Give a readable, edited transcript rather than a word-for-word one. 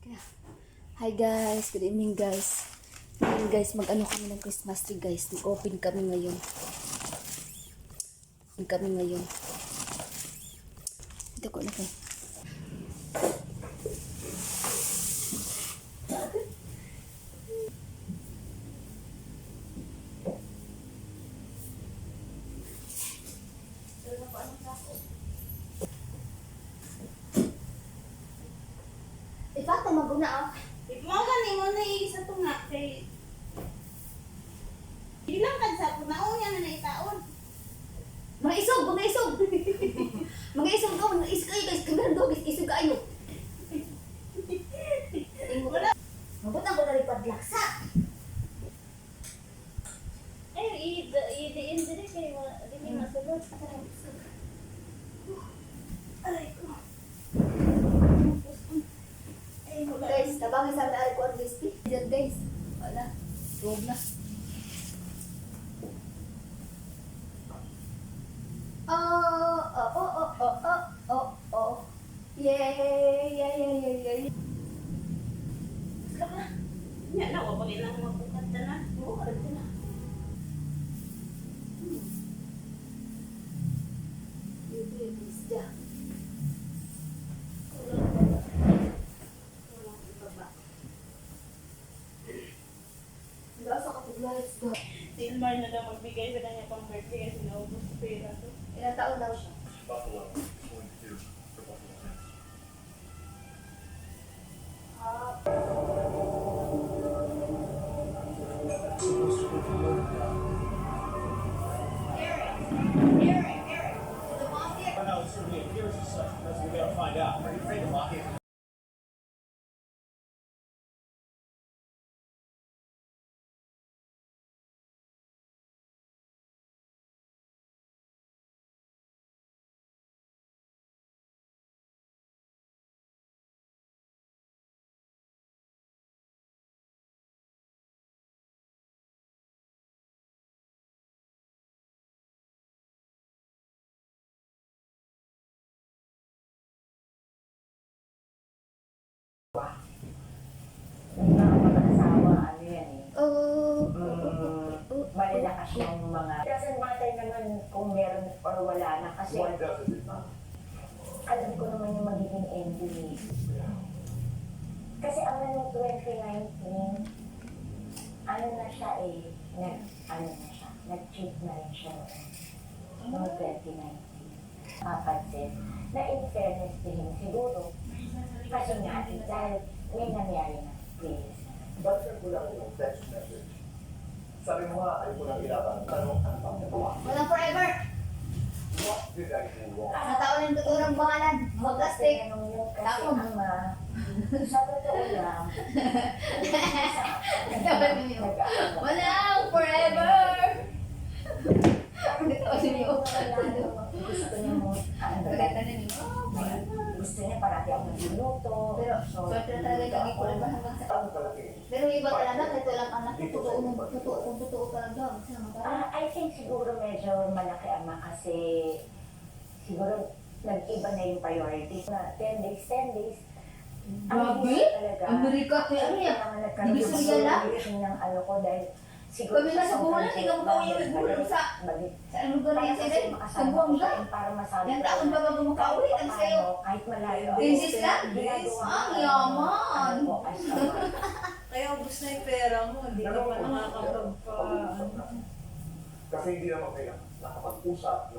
Hi guys, good evening guys. Ngayon guys, mag-ano kami ng Christmas tree guys. Mag-open kami ngayon. Ito ko na kayo. Ipata maguna ah. Mo gani mo na isa to nga kay ilang kadsa ko na unya na itaon. Mga isog. Mga isog ko, isog kayo guys. Kagano guys, isog kayo. Mabutan ko na rin padlaksa. Ay i-diin dire kay dili masulod. Aray ko. Guys, tabangin sa akin ko ang recipe. Diyan guys. Wala. Tuwag na. Oh. Yay. Saka nya na wa bagay lang mabukat na. Oo, alam ko na. Ito isda. Lasa ka pag-lights ka. Si Ilmar na daw magbigay sa kanya pang birthday kasi naubos sa pera to. Ilang taon daw siya? Buffalo, 22 for Buffalo Bills. Well, no, it certainly appears as such because we gotta find out. Are you afraid to mock it? Nakapag-asawa, ano yan eh. Oh. Malalakas yung mga... It doesn't matter naman kung meron or wala na kasi What does it not? alam ko naman yung magiging ending eh. Kasi ang ano 2019, ano na siya eh, nag-cheat na rin siya noong 2019. Kapansin, na in fairness din siguro, kasi nga, dahil may nangyari na please. Basta ko lang yung text message. Sabi mo nga, ayaw ko lang ilaban. Tanong, ano bang nagawa? Walang forever. What did I do wrong? Sa taon ng tuturang bangalan. Magplastic. Tanong yun kasi Tapos. ama, sa totoo lang, Walang forever. gusto niya mo, gusto niya parati ako nagluluto. Pero, swerte na talaga yung ikulang ba hanggang sa... Ano kalaki? Pero yung iba talaga, ito lang anak, totoo talaga. I think siguro medyo malaki ama kasi siguro nag-iba na yung priority. Na 10 days, Grabe? Amerika, kaya ano yan? Hindi Suryala? ng ano ko dahil siguro Kami nga sa buwan, ikaw mo yung buwan sa ano lugar yan sa ilay? Sa Buanga? para masabi Yan taon ba bago makauwi? Ang sayo. kahit malayo. Princess lang? Ang yaman. Kaya ubos na yung pera mo, hindi ka pa nakakapagpa. Kasi hindi naman kayo nakapag-usap